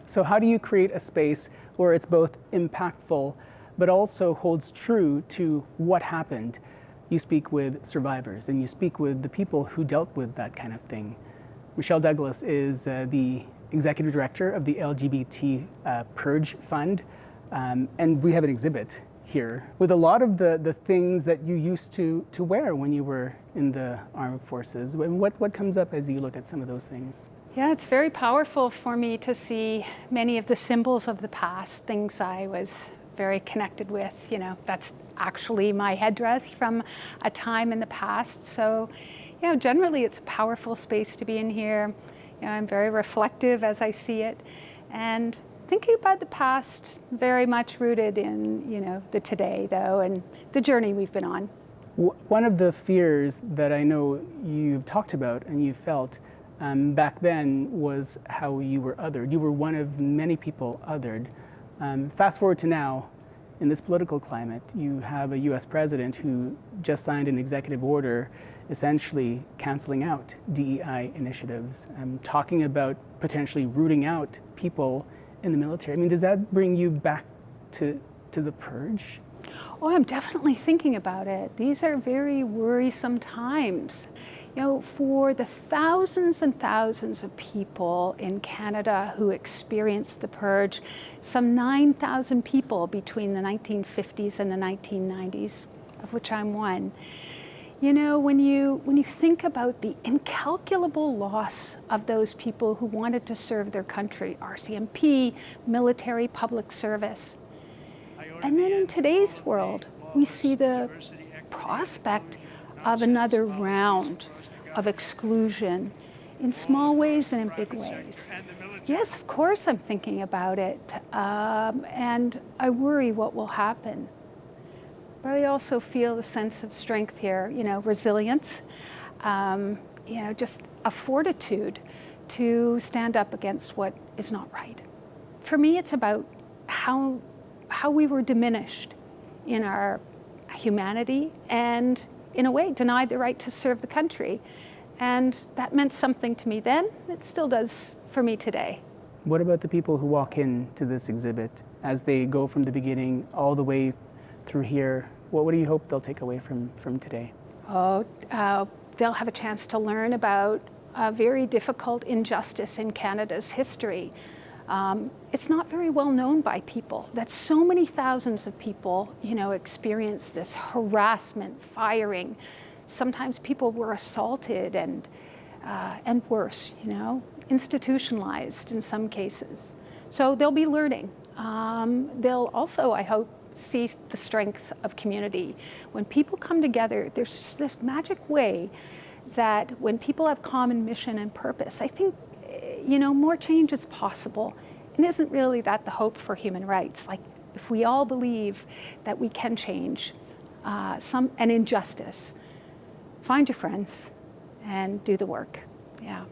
So how do you create a space where it's both impactful, but also holds true to what happened? You speak with survivors and you speak with the people who dealt with that kind of thing. Michelle Douglas is the executive director of the LGBT Purge Fund. And we have an exhibit here with a lot of the things that you used to wear when you were in the armed forces. And what comes up as you look at some of those things? Yeah, it's very powerful for me to see many of the symbols of the past, things I was very connected with. You know, that's actually my headdress from a time in the past. So, you know, generally it's a powerful space to be in here. You know, I'm very reflective as I see it. And thinking about the past, very much rooted in, you know, the today though, and the journey we've been on. One of the fears that I know you've talked about and you felt back then was how you were othered. You were one of many people othered. Fast forward to now, in this political climate, you have a US president who just signed an executive order essentially canceling out DEI initiatives, talking about potentially rooting out people in the military. I mean, does that bring you back to the purge? Oh, I'm definitely thinking about it. These are very worrisome times. You know, for the thousands and thousands of people in Canada who experienced the purge, some 9,000 people between the 1950s and the 1990s, of which I'm one. You know, when you think about the incalculable loss of those people who wanted to serve their country, RCMP, military, public service. And then in today's world, we see the prospect of another round of exclusion in small ways and in big ways. Yes, of course I'm thinking about it, and I worry what will happen. But I also feel a sense of strength here, you know, resilience, you know, just a fortitude to stand up against what is not right. For me, it's about how we were diminished in our humanity and, in a way, denied the right to serve the country. And that meant something to me then. It still does for me today. What about the people who walk into this exhibit as they go from the beginning all the way through here? What do you hope they'll take away from today? Oh, they'll have a chance to learn about a very difficult injustice in Canada's history. It's not very well known by people that so many thousands of people, you know, experience this harassment, firing. Sometimes people were assaulted and worse, you know, institutionalized in some cases. So they'll be learning. They'll also, I hope, see the strength of community. When people come together, there's just this magic way that when people have common mission and purpose, I think, you know, more change is possible. And isn't really that the hope for human rights? Like, if we all believe that we can change an injustice, find your friends and do the work. Yeah.